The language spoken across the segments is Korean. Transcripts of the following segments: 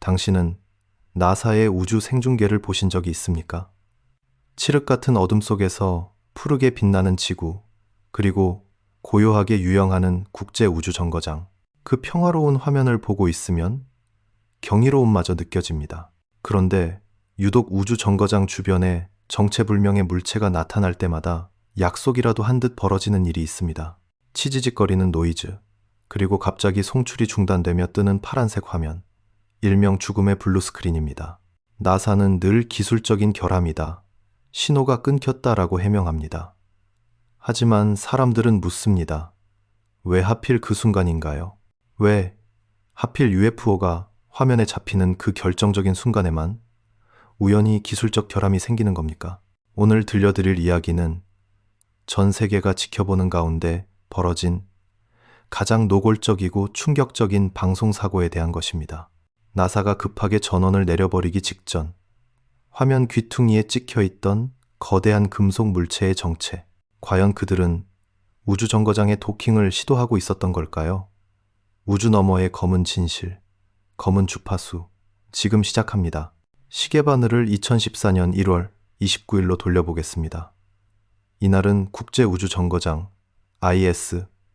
당신은 나사의 우주 생중계를 보신 적이 있습니까? 칠흑 같은 어둠 속에서 푸르게 빛나는 지구, 그리고 고요하게 유영하는 국제 우주 정거장. 그 평화로운 화면을 보고 있으면 경이로움마저 느껴집니다. 그런데 유독 우주 정거장 주변에 정체불명의 물체가 나타날 때마다 약속이라도 한 듯 벌어지는 일이 있습니다. 치지직거리는 노이즈, 그리고 갑자기 송출이 중단되며 뜨는 파란색 화면, 일명 죽음의 블루스크린입니다. 나사는 늘 기술적인 결함이다, 신호가 끊겼다라고 해명합니다. 하지만 사람들은 묻습니다. 왜 하필 그 순간인가요? 왜 하필 UFO가 화면에 잡히는 그 결정적인 순간에만 우연히 기술적 결함이 생기는 겁니까? 오늘 들려드릴 이야기는 전 세계가 지켜보는 가운데 벌어진 가장 노골적이고 충격적인 방송사고에 대한 것입니다. 나사가 급하게 전원을 내려버리기 직전 화면 귀퉁이에 찍혀있던 거대한 금속 물체의 정체. 과연 그들은 우주정거장에 도킹을 시도하고 있었던 걸까요? 우주 너머의 검은 진실, 검은 주파수, 지금 시작합니다. 시계바늘을 2014년 1월 29일로 돌려보겠습니다. 이날은 국제우주정거장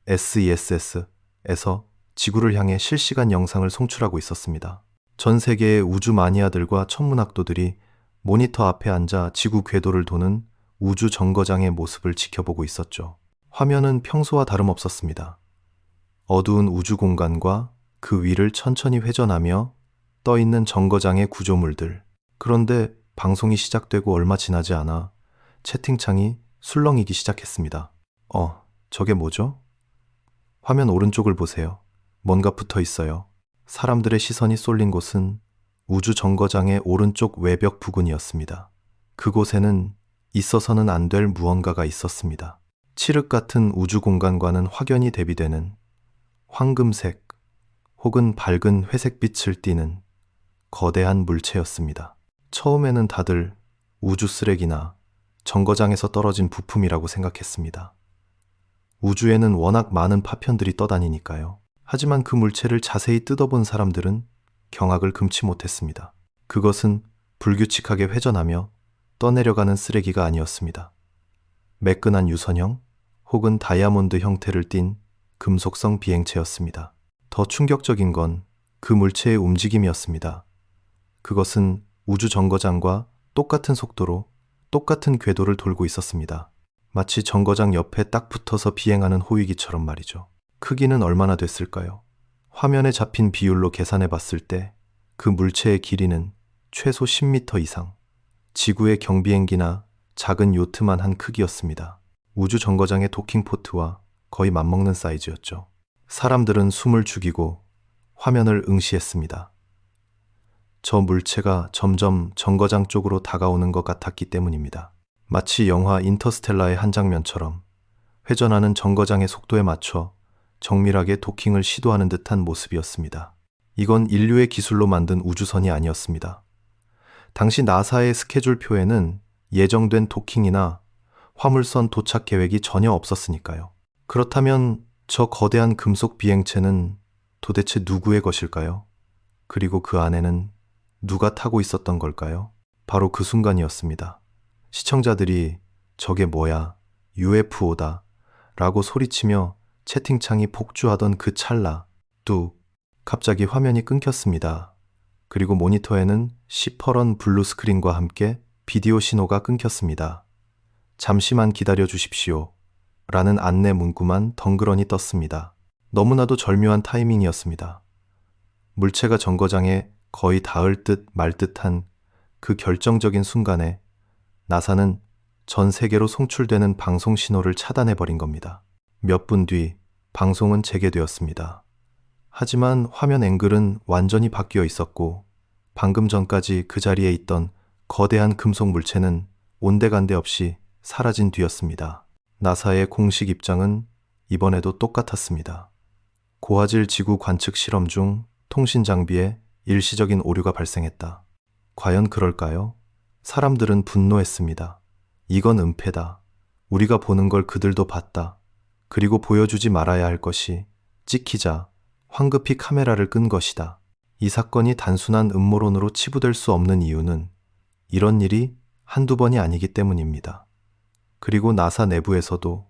SESS에서 지구를 향해 실시간 영상을 송출하고 있었습니다. 전 세계의 우주 마니아들과 천문학도들이 모니터 앞에 앉아 지구 궤도를 도는 우주 정거장의 모습을 지켜보고 있었죠. 화면은 평소와 다름없었습니다. 어두운 우주 공간과 그 위를 천천히 회전하며 떠있는 정거장의 구조물들. 그런데 방송이 시작되고 얼마 지나지 않아 채팅창이 술렁이기 시작했습니다. 저게 뭐죠? 화면 오른쪽을 보세요. 뭔가 붙어 있어요. 사람들의 시선이 쏠린 곳은 우주 정거장의 오른쪽 외벽 부근이었습니다. 그곳에는 있어서는 안 될 무언가가 있었습니다. 칠흑 같은 우주 공간과는 확연히 대비되는 황금색 혹은 밝은 회색빛을 띠는 거대한 물체였습니다. 처음에는 다들 우주 쓰레기나 정거장에서 떨어진 부품이라고 생각했습니다. 우주에는 워낙 많은 파편들이 떠다니니까요. 하지만 그 물체를 자세히 뜯어본 사람들은 경악을 금치 못했습니다. 그것은 불규칙하게 회전하며 떠내려가는 쓰레기가 아니었습니다. 매끈한 유선형 혹은 다이아몬드 형태를 띤 금속성 비행체였습니다. 더 충격적인 건 그 물체의 움직임이었습니다. 그것은 우주 정거장과 똑같은 속도로 똑같은 궤도를 돌고 있었습니다. 마치 정거장 옆에 딱 붙어서 비행하는 호위기처럼 말이죠. 크기는 얼마나 됐을까요? 화면에 잡힌 비율로 계산해 봤을 때 그 물체의 길이는 최소 10m 이상, 지구의 경비행기나 작은 요트만 한 크기였습니다. 우주 정거장의 도킹 포트와 거의 맞먹는 사이즈였죠. 사람들은 숨을 죽이고 화면을 응시했습니다. 저 물체가 점점 정거장 쪽으로 다가오는 것 같았기 때문입니다. 마치 영화 인터스텔라의 한 장면처럼 회전하는 정거장의 속도에 맞춰 정밀하게 도킹을 시도하는 듯한 모습이었습니다. 이건 인류의 기술로 만든 우주선이 아니었습니다. 당시 나사의 스케줄표에는 예정된 도킹이나 화물선 도착 계획이 전혀 없었으니까요. 그렇다면 저 거대한 금속 비행체는 도대체 누구의 것일까요? 그리고 그 안에는 누가 타고 있었던 걸까요? 바로 그 순간이었습니다. 시청자들이 저게 뭐야, UFO다 라고 소리치며 채팅창이 폭주하던 그 찰나, 뚝, 갑자기 화면이 끊겼습니다. 그리고 모니터에는 시퍼런 블루 스크린과 함께 비디오 신호가 끊겼습니다. 잠시만 기다려 주십시오 라는 안내 문구만 덩그러니 떴습니다. 너무나도 절묘한 타이밍이었습니다. 물체가 정거장에 거의 닿을 듯 말 듯한 그 결정적인 순간에 나사는 전 세계로 송출되는 방송 신호를 차단해버린 겁니다. 몇 분 뒤 방송은 재개되었습니다. 하지만 화면 앵글은 완전히 바뀌어 있었고 방금 전까지 그 자리에 있던 거대한 금속 물체는 온데간데 없이 사라진 뒤였습니다. 나사의 공식 입장은 이번에도 똑같았습니다. 고화질 지구 관측 실험 중 통신 장비에 일시적인 오류가 발생했다. 과연 그럴까요? 사람들은 분노했습니다. 이건 은폐다. 우리가 보는 걸 그들도 봤다. 그리고 보여주지 말아야 할 것이 찍히자 황급히 카메라를 끈 것이다. 이 사건이 단순한 음모론으로 치부될 수 없는 이유는 이런 일이 한두 번이 아니기 때문입니다. 그리고 나사 내부에서도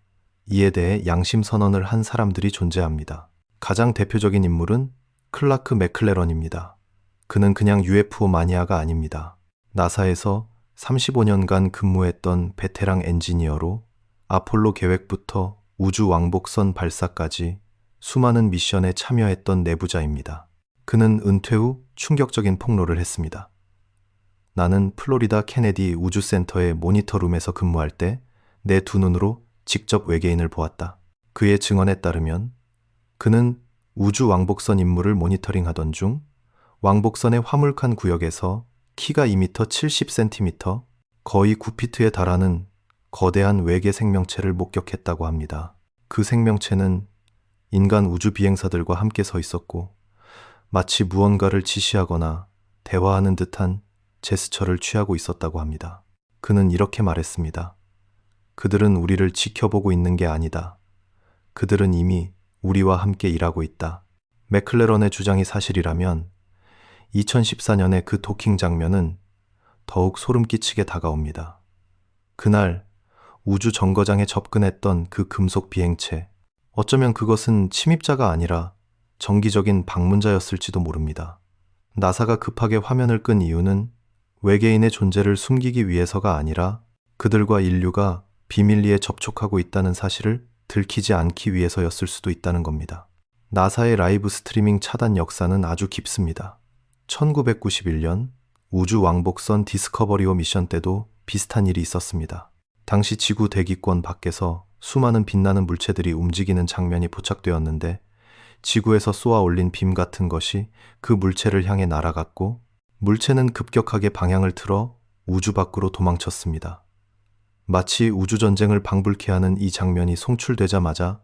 이에 대해 양심 선언을 한 사람들이 존재합니다. 가장 대표적인 인물은 클라크 맥클레런입니다. 그는 그냥 UFO 마니아가 아닙니다. 나사에서 35년간 근무했던 베테랑 엔지니어로 아폴로 계획부터 우주 왕복선 발사까지 수많은 미션에 참여했던 내부자입니다. 그는 은퇴 후 충격적인 폭로를 했습니다. 나는 플로리다 케네디 우주센터의 모니터룸에서 근무할 때 내 두 눈으로 직접 외계인을 보았다. 그의 증언에 따르면 그는 우주 왕복선 임무를 모니터링하던 중 왕복선의 화물칸 구역에서 키가 2m 70cm, 거의 9피트에 달하는 거대한 외계 생명체를 목격했다고 합니다. 그 생명체는 인간 우주 비행사들과 함께 서 있었고 마치 무언가를 지시하거나 대화하는 듯한 제스처를 취하고 있었다고 합니다. 그는 이렇게 말했습니다. 그들은 우리를 지켜보고 있는 게 아니다. 그들은 이미 우리와 함께 일하고 있다. 맥클레런의 주장이 사실이라면 2014년의 그 도킹 장면은 더욱 소름 끼치게 다가옵니다. 그날 우주 정거장에 접근했던 그 금속 비행체, 어쩌면 그것은 침입자가 아니라 정기적인 방문자였을지도 모릅니다. 나사가 급하게 화면을 끈 이유는 외계인의 존재를 숨기기 위해서가 아니라 그들과 인류가 비밀리에 접촉하고 있다는 사실을 들키지 않기 위해서였을 수도 있다는 겁니다. 나사의 라이브 스트리밍 차단 역사는 아주 깊습니다. 1991년 우주 왕복선 디스커버리호 미션 때도 비슷한 일이 있었습니다. 당시 지구 대기권 밖에서 수많은 빛나는 물체들이 움직이는 장면이 포착되었는데 지구에서 쏘아 올린 빔 같은 것이 그 물체를 향해 날아갔고 물체는 급격하게 방향을 틀어 우주 밖으로 도망쳤습니다. 마치 우주전쟁을 방불케 하는 이 장면이 송출되자마자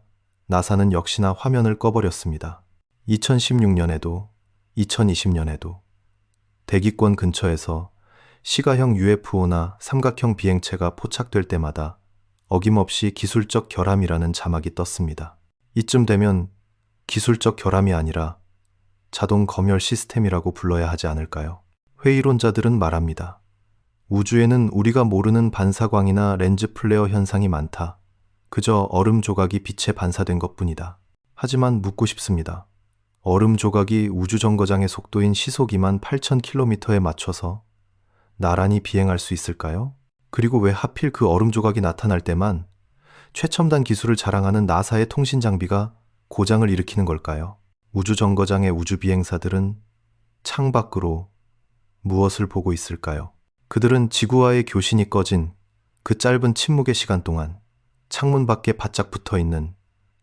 나사는 역시나 화면을 꺼버렸습니다. 2016년에도 2020년에도 대기권 근처에서 시가형 UFO나 삼각형 비행체가 포착될 때마다 어김없이 기술적 결함이라는 자막이 떴습니다. 이쯤 되면 기술적 결함이 아니라 자동 검열 시스템이라고 불러야 하지 않을까요? 회의론자들은 말합니다. 우주에는 우리가 모르는 반사광이나 렌즈 플레어 현상이 많다. 그저 얼음 조각이 빛에 반사된 것뿐이다. 하지만 묻고 싶습니다. 얼음 조각이 우주 정거장의 속도인 시속 28,000km에 맞춰서 나란히 비행할 수 있을까요? 그리고 왜 하필 그 얼음 조각이 나타날 때만 최첨단 기술을 자랑하는 나사의 통신 장비가 고장을 일으키는 걸까요? 우주 정거장의 우주 비행사들은 창밖으로 무엇을 보고 있을까요? 그들은 지구와의 교신이 꺼진 그 짧은 침묵의 시간 동안 창문 밖에 바짝 붙어 있는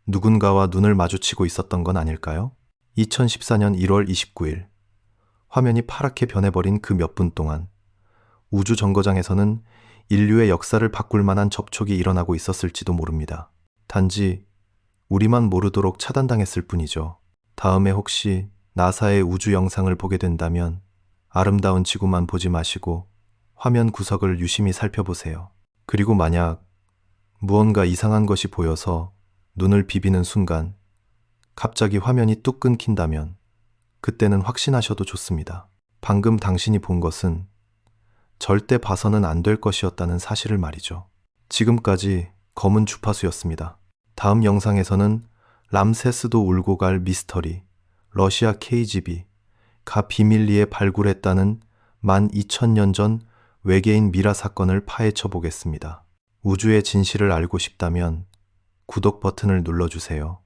누군가와 눈을 마주치고 있었던 건 아닐까요? 2014년 1월 29일 화면이 파랗게 변해버린 그 몇 분 동안 우주 정거장에서는 인류의 역사를 바꿀 만한 접촉이 일어나고 있었을지도 모릅니다. 단지 우리만 모르도록 차단당했을 뿐이죠. 다음에 혹시 나사의 우주 영상을 보게 된다면 아름다운 지구만 보지 마시고 화면 구석을 유심히 살펴보세요. 그리고 만약 무언가 이상한 것이 보여서 눈을 비비는 순간 갑자기 화면이 뚝 끊긴다면 그때는 확신하셔도 좋습니다. 방금 당신이 본 것은 절대 봐서는 안 될 것이었다는 사실을 말이죠. 지금까지 검은 주파수였습니다. 다음 영상에서는 람세스도 울고 갈 미스터리, 러시아 KGB, 가 비밀리에 발굴했다는 12,000년 전 외계인 미라 사건을 파헤쳐 보겠습니다. 우주의 진실을 알고 싶다면 구독 버튼을 눌러주세요.